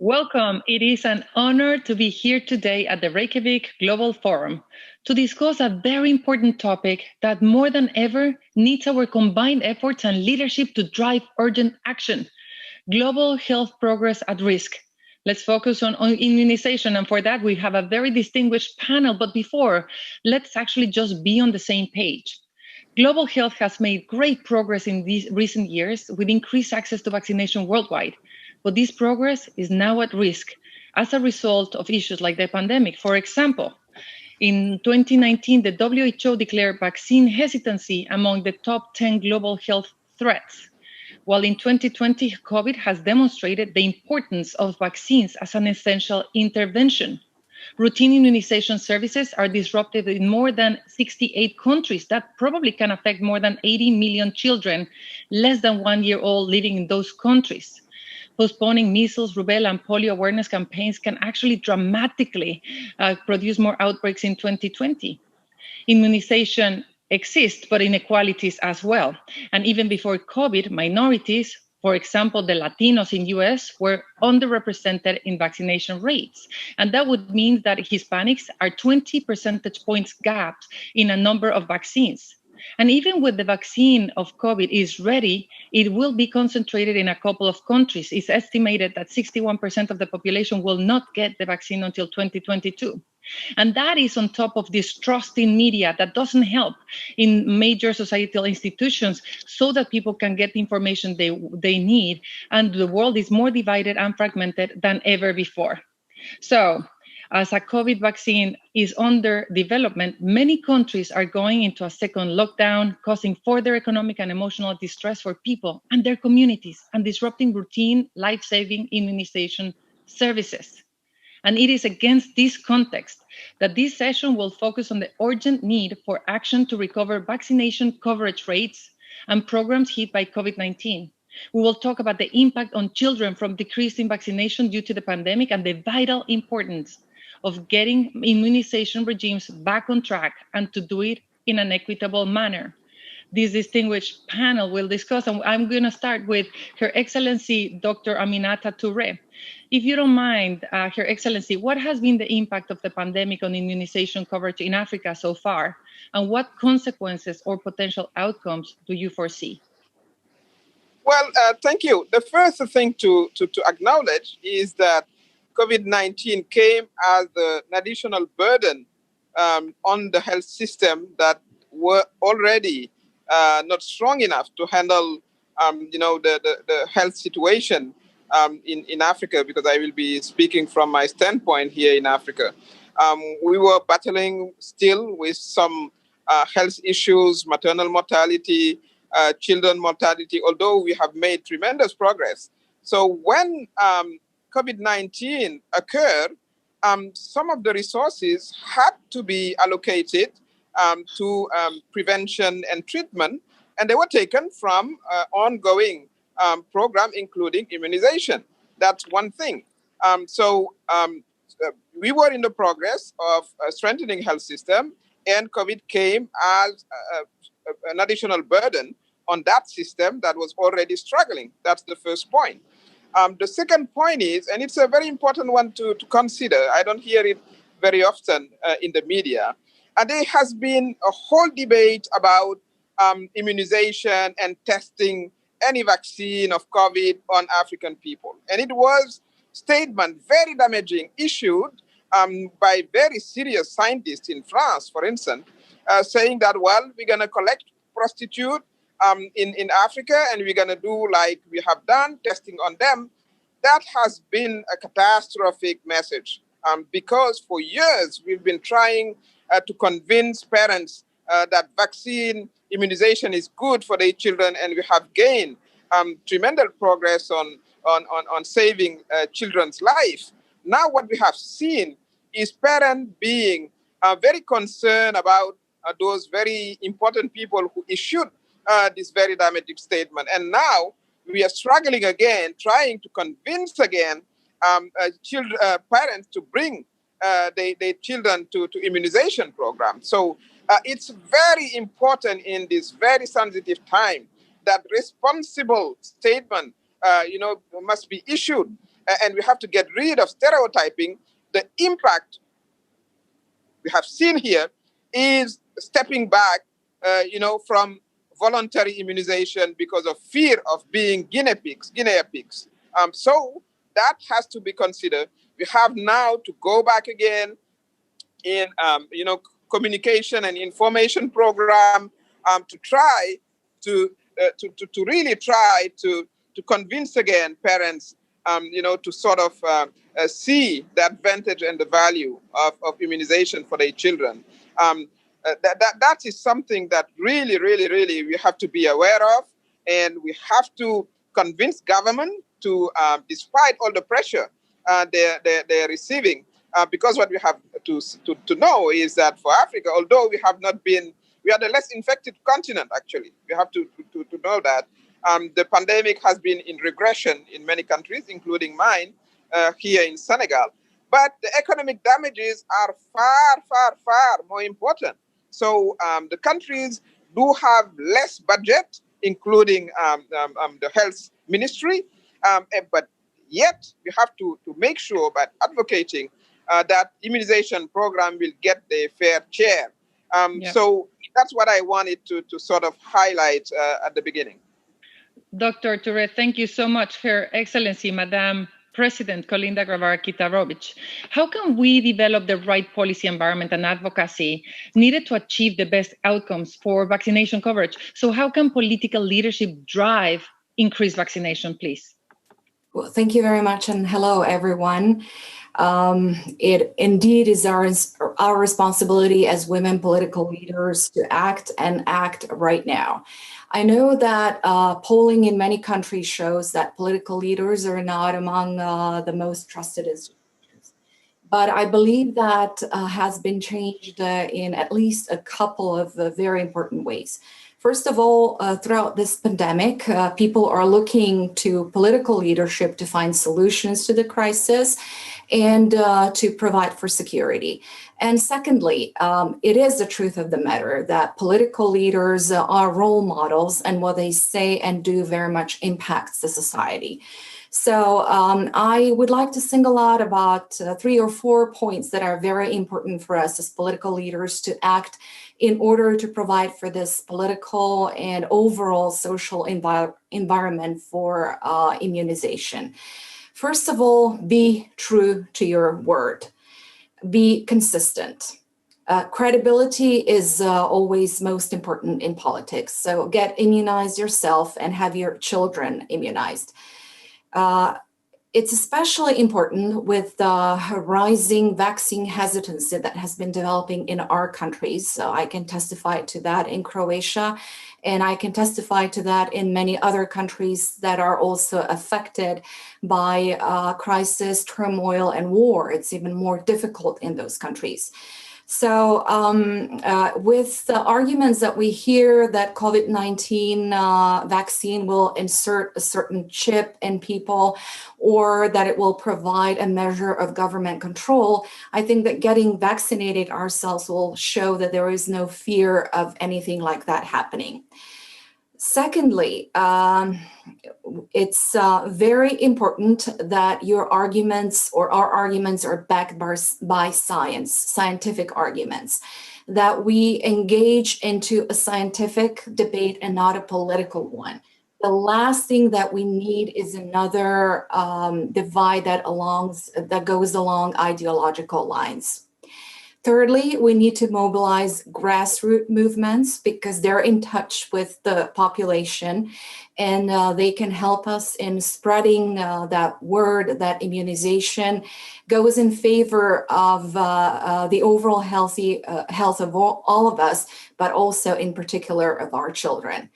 Welcome. It is an honor to be here today at the Reykjavík Global Forum to discuss a very important topic that more than ever needs our combined efforts and leadership to drive urgent action: global health progress at risk. Let's focus on immunization, and for that we have a very distinguished panel. But before, let's actually just be on the same page. Global health has made great progress in these recent years with increased access to vaccination worldwide. But this progress is now at risk as a result of issues like the pandemic. For example, in 2019, the WHO declared vaccine hesitancy among the top 10 global health threats, while in 2020, COVID has demonstrated the importance of vaccines as an essential intervention. Routine immunization services are disrupted in more than 68 countries. That probably can affect more than 80 million children less than 1 year old living in those countries. Postponing measles, rubella, and polio awareness campaigns can actually dramatically produce more outbreaks in 2020. Immunization exists, but inequalities as well. And even before COVID, minorities, for example, the Latinos in US, were underrepresented in vaccination rates. And that would mean that Hispanics are 20 percentage points gaps in a number of vaccines. And even with the vaccine of COVID is ready, it will be concentrated in a couple of countries. It's estimated that 61% of the population will not get the vaccine until 2022. And that is on top of distrust in media that doesn't help in major societal institutions so that people can get the information they need. And the world is more divided and fragmented than ever before. So, as a COVID vaccine is under development, many countries are going into a second lockdown, causing further economic and emotional distress for people and their communities and disrupting routine, life-saving immunization services. And it is against this context that this session will focus on the urgent need for action to recover vaccination coverage rates and programs hit by COVID-19. We will talk about the impact on children from decreasing vaccination due to the pandemic and the vital importance of getting immunization regimes back on track and to do it in an equitable manner. This distinguished panel will discuss, and I'm going to start with Her Excellency Dr. Aminata Touré. If you don't mind, Her Excellency, what has been the impact of the pandemic on immunization coverage in Africa so far, and what consequences or potential outcomes do you foresee? Well, thank you. The first thing to acknowledge is that COVID-19 came as an additional burden on the health system that were already not strong enough to handle, the health situation in Africa, because I will be speaking from my standpoint here in Africa. We were battling still with some health issues, maternal mortality, children mortality, although we have made tremendous progress. So when COVID-19 occurred, some of the resources had to be allocated to prevention and treatment, and they were taken from ongoing program, including immunization. That's one thing. We were in the progress of strengthening health system, and COVID came as an additional burden on that system that was already struggling. That's the first point. The second point is, and it's a very important one to consider, I don't hear it very often in the media, and there has been a whole debate about immunization and testing any vaccine of COVID on African people. And it was statement, very damaging, issued by very serious scientists in France, for instance, saying that, well, we're going to collect prostitutes in Africa, and we're going to do like we have done, testing on them. That has been a catastrophic message because for years we've been trying to convince parents that vaccine immunization is good for their children, and we have gained tremendous progress on saving children's life. Now what we have seen is parents being very concerned about those very important people who issued this very damaging statement. And now we are struggling again, trying to convince again parents to bring their children to immunization programs. So it's very important in this very sensitive time that responsible statement must be issued and we have to get rid of stereotyping. The impact we have seen here is stepping back, from voluntary immunization because of fear of being guinea pigs. So that has to be considered. We have now to go back again in, communication and information program to try to really try to convince again parents, to sort of see the advantage and the value of immunization for their children. That is something that really, really, really we have to be aware of, and we have to convince government to, despite all the pressure they're receiving, because what we have to know is that for Africa, although we are the less infected continent, actually. We have to know that. The pandemic has been in regression in many countries, including mine, here in Senegal. But the economic damages are far, far, far more important. So the countries do have less budget, including the health ministry, but yet we have to make sure by advocating that immunization program will get the fair share. So that's what I wanted to sort of highlight at the beginning. Dr. Touré, thank you so much, Her Excellency, Madam President Kolinda Grabar Kitarović. How can we develop the right policy environment and advocacy needed to achieve the best outcomes for vaccination coverage? So how can political leadership drive increased vaccination, please? Well, thank you very much, and hello, everyone. It indeed is our responsibility as women political leaders to act right now. I know that polling in many countries shows that political leaders are not among the most trusted institutions. But I believe that has been changed in at least a couple of very important ways. First of all, throughout this pandemic, people are looking to political leadership to find solutions to the crisis and to provide for security. And secondly, it is the truth of the matter that political leaders are role models, and what they say and do very much impacts the society. So I would like to single out about 3 or 4 points that are very important for us as political leaders to act in order to provide for this political and overall social environment for immunization. First of all, be true to your word. Be consistent. Credibility is always most important in politics. So get immunized yourself and have your children immunized. It's especially important with the rising vaccine hesitancy that has been developing in our countries. So I can testify to that in Croatia, and I can testify to that in many other countries that are also affected by crisis, turmoil, and war. It's even more difficult in those countries. So with the arguments that we hear that COVID-19 vaccine will insert a certain chip in people, or that it will provide a measure of government control, I think that getting vaccinated ourselves will show that there is no fear of anything like that happening. Secondly, it's very important that your arguments or our arguments are backed by science, scientific arguments, that we engage into a scientific debate and not a political one. The last thing that we need is another divide that goes along ideological lines. Thirdly, we need to mobilize grassroots movements because they're in touch with the population, and they can help us in spreading that word that immunization goes in favor of the overall health of all of us, but also in particular of our children.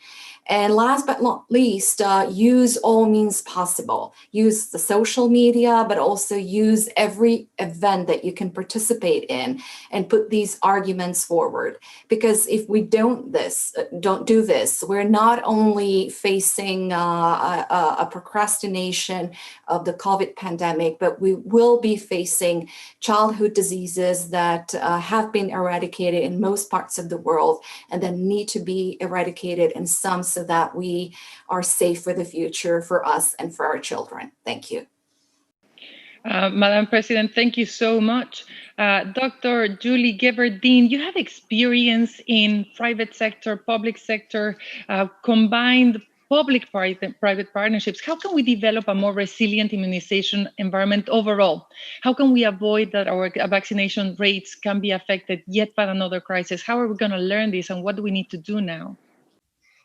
And last but not least, use all means possible. Use the social media, but also use every event that you can participate in and put these arguments forward. Because if we don't do this, we're not only facing a procrastination of the COVID pandemic, but we will be facing childhood diseases that have been eradicated in most parts of the world and then need to be eradicated in some, so that we are safe for the future for us and for our children. Thank you. Madam President, thank you so much. Dr. Julie Gerberding, you have experience in private sector, public sector, combined public-private partnerships. How can we develop a more resilient immunization environment overall? How can we avoid that our vaccination rates can be affected yet by another crisis? How are we going to learn this, and what do we need to do now?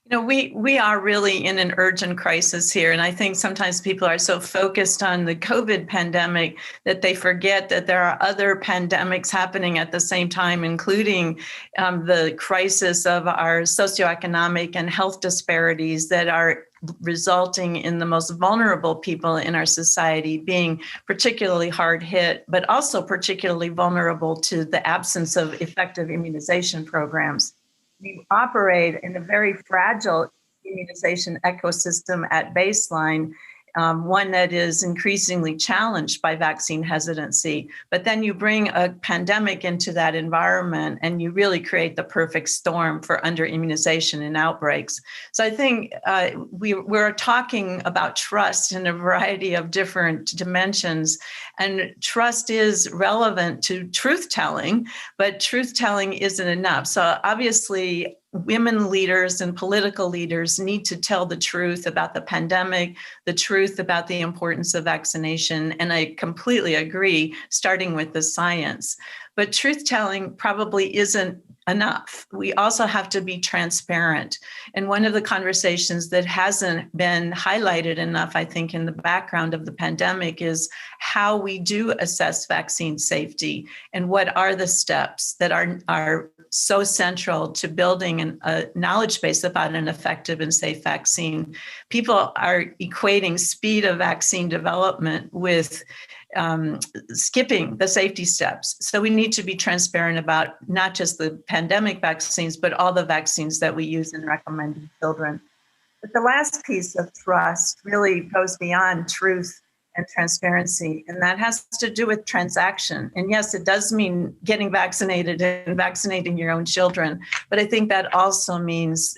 You know, we are really in an urgent crisis here. And I think sometimes people are so focused on the COVID pandemic that they forget that there are other pandemics happening at the same time, including the crisis of our socioeconomic and health disparities that are resulting in the most vulnerable people in our society being particularly hard hit, but also particularly vulnerable to the absence of effective immunization programs. We operate in a very fragile immunization ecosystem at baseline, one that is increasingly challenged by vaccine hesitancy. But then you bring a pandemic into that environment and you really create the perfect storm for under-immunization and outbreaks. So I think we're talking about trust in a variety of different dimensions. And trust is relevant to truth-telling, but truth-telling isn't enough. So obviously, women leaders and political leaders need to tell the truth about the pandemic, the truth about the importance of vaccination. And I completely agree, starting with the science. But truth-telling probably isn't enough. We also have to be transparent. And one of the conversations that hasn't been highlighted enough, I think, in the background of the pandemic is how we do assess vaccine safety and what are the steps that are so central to building a knowledge base about an effective and safe vaccine. People are equating speed of vaccine development with skipping the safety steps. So we need to be transparent about not just the pandemic vaccines, but all the vaccines that we use and recommend to children. But the last piece of trust really goes beyond truth and transparency, and that has to do with transaction. And yes, it does mean getting vaccinated and vaccinating your own children, but I think that also means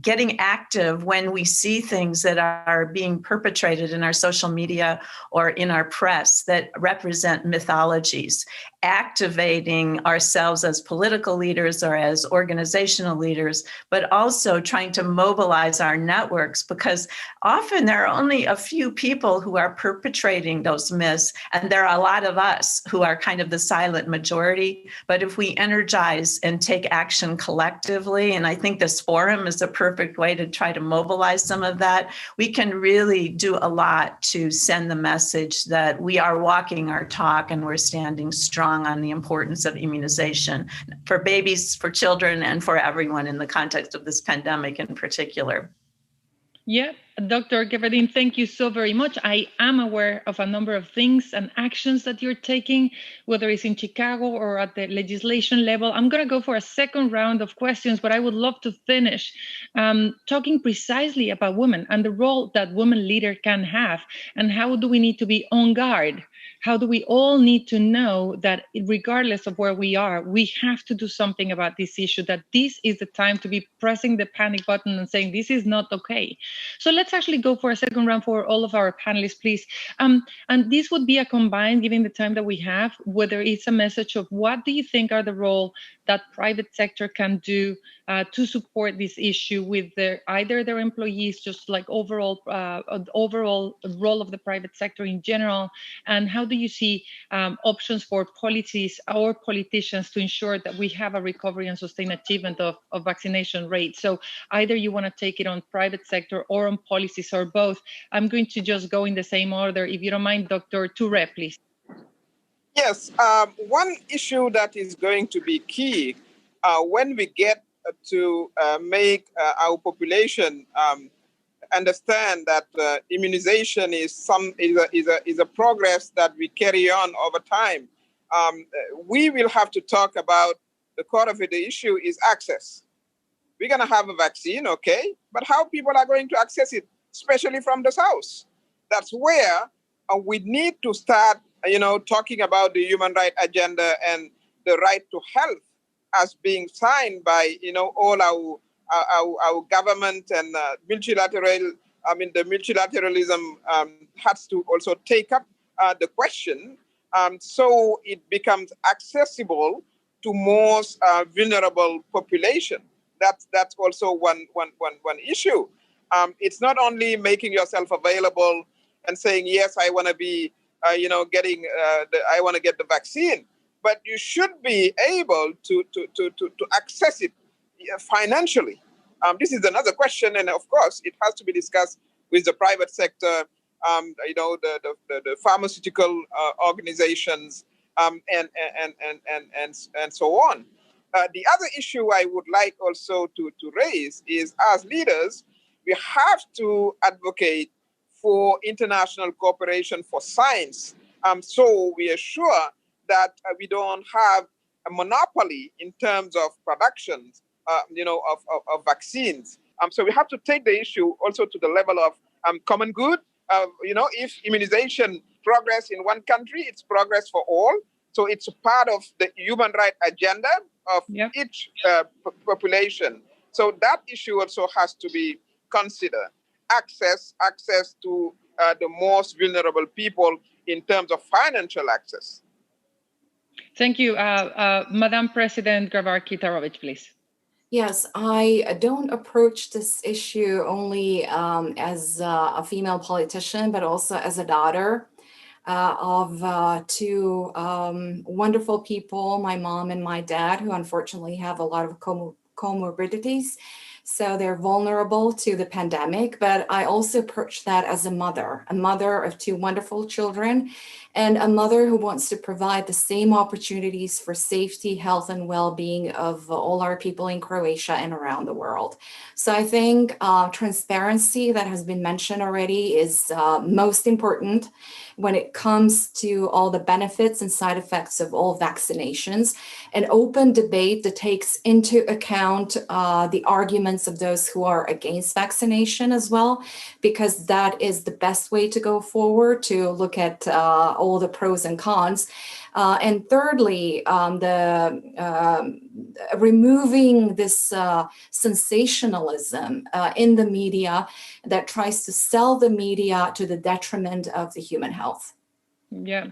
getting active when we see things that are being perpetrated in our social media or in our press that represent mythologies, activating ourselves as political leaders or as organizational leaders, but also trying to mobilize our networks, because often there are only a few people who are perpetrating those myths, and there are a lot of us who are kind of the silent majority. But if we energize and take action collectively, and I think this forum is a perfect way to try to mobilize some of that, we can really do a lot to send the message that we are walking our talk and we're standing strong on the importance of immunization for babies, for children, and for everyone in the context of this pandemic in particular. Yeah, Dr. Gerberding, thank you so very much. I am aware of a number of things and actions that you're taking, whether it's in Chicago or at the legislation level. I'm going to go for a second round of questions, but I would love to finish talking precisely about women and the role that women leader can have, and how do we need to be on guard? How do we all need to know that regardless of where we are, we have to do something about this issue, that this is the time to be pressing the panic button and saying, this is not okay. So let's actually go for a second round for all of our panelists, please. And this would be a combined, given the time that we have, whether it's a message of what do you think are the role that private sector can do to support this issue with either their employees, just like overall role of the private sector in general, and how do you see options for policies or politicians to ensure that we have a recovery and sustained achievement of vaccination rates? So either you want to take it on private sector or on policies or both. I'm going to just go in the same order. If you don't mind, Dr. Touré, please. Yes, one issue that is going to be key when we get to make our population understand that immunization is a progress that we carry on over time. We will have to talk about the core of it. The issue is access. We're going to have a vaccine, okay, but how people are going to access it, especially from the South. That's where we need to start, talking about the human rights agenda and the right to health as being signed by, all our government and the multilateralism has to also take up the question so it becomes accessible to most vulnerable population. That's also one issue. It's not only making yourself available and saying, yes, I want to be, I want to get the vaccine, but you should be able to access it financially. This is another question, and of course, it has to be discussed with the private sector, the pharmaceutical organizations, and so on. The other issue I would like also to raise is, as leaders, we have to advocate for international cooperation for science, so we are sure that we don't have a monopoly in terms of production, of vaccines. So we have to take the issue also to the level of common good. If immunization progress in one country, it's progress for all. So it's a part of the human rights agenda of each population. So that issue also has to be considered. Access to the most vulnerable people in terms of financial access. Thank you. Madam President Grabar Kitarović, please. Yes, I don't approach this issue only as a female politician, but also as a daughter of two wonderful people, my mom and my dad, who unfortunately have a lot of comorbidities. So they're vulnerable to the pandemic, but I also approach that as a mother of two wonderful children, and a mother who wants to provide the same opportunities for safety, health, and well-being of all our people in Croatia and around the world. So I think transparency that has been mentioned already is most important when it comes to all the benefits and side effects of all vaccinations. An open debate that takes into account the arguments of those who are against vaccination as well, because that is the best way to go forward, to look at all the pros and cons. And thirdly, removing this sensationalism in the media that tries to sell the media to the detriment of the human health. Yeah,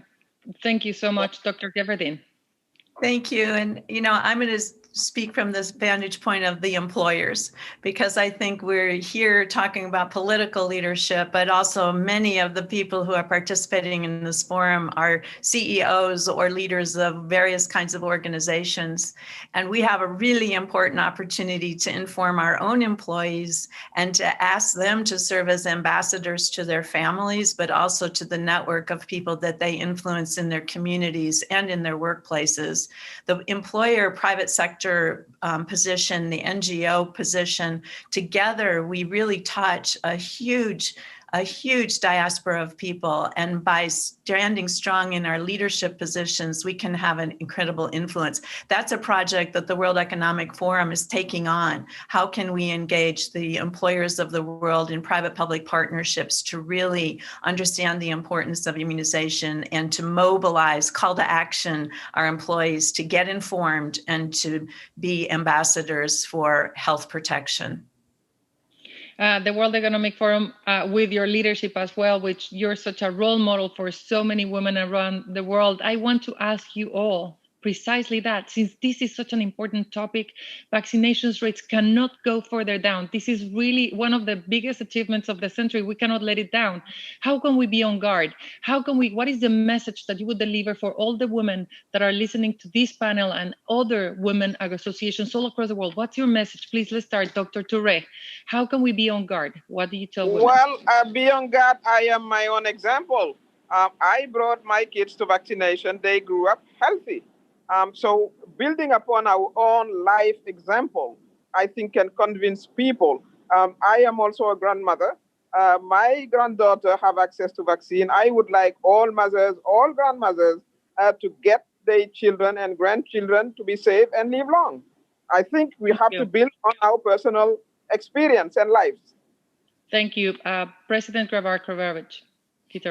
thank you so much, Dr. Gerberding. Thank you. And, I'm going to speak from this vantage point of the employers, because I think we're here talking about political leadership, but also many of the people who are participating in this forum are CEOs or leaders of various kinds of organizations. And we have a really important opportunity to inform our own employees and to ask them to serve as ambassadors to their families, but also to the network of people that they influence in their communities and in their workplaces. The employer private sector position, the NGO position, together we really touch a huge diaspora of people. And by standing strong in our leadership positions, we can have an incredible influence. That's a project that the World Economic Forum is taking on. How can we engage the employers of the world in private-public partnerships to really understand the importance of immunization and to mobilize, call to action our employees to get informed and to be ambassadors for health protection? The World Economic Forum, with your leadership as well, which you're such a role model for so many women around the world. I want to ask you all precisely that, since this is such an important topic, vaccinations rates cannot go further down. This is really one of the biggest achievements of the century. We cannot let it down. How can we be on guard? What is the message that you would deliver for all the women that are listening to this panel and other women associations all across the world? What's your message? Please, let's start. Dr. Touré, how can we be on guard? What do you tell women? Well, be on guard. I am my own example. I brought my kids to vaccination. They grew up healthy. So building upon our own life example, I think can convince people. I am also a grandmother. My granddaughter have access to vaccine. I would like all mothers, all grandmothers to get their children and grandchildren to be safe and live long. I think we have to build on our personal experience and lives. Thank you. President Grabar Kitarović.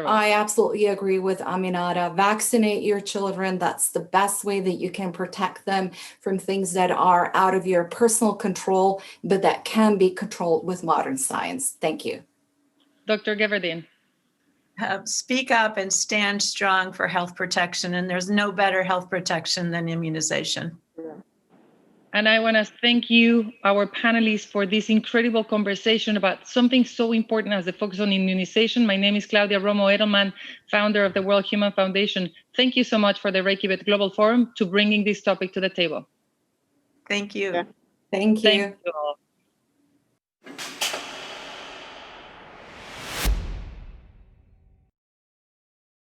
I absolutely agree with Aminata. Vaccinate your children. That's the best way that you can protect them from things that are out of your personal control, but that can be controlled with modern science. Thank you. Dr. Gerberding. speak up and stand strong for health protection. And there's no better health protection than immunization. And I want to thank you, our panelists, for this incredible conversation about something so important as the focus on immunization. My name is Claudia Romo Edelman, founder of the World Human Foundation. Thank you so much for the Reykjavík Global Forum to bringing this topic to the table. Thank you. Thank you. Thank you all.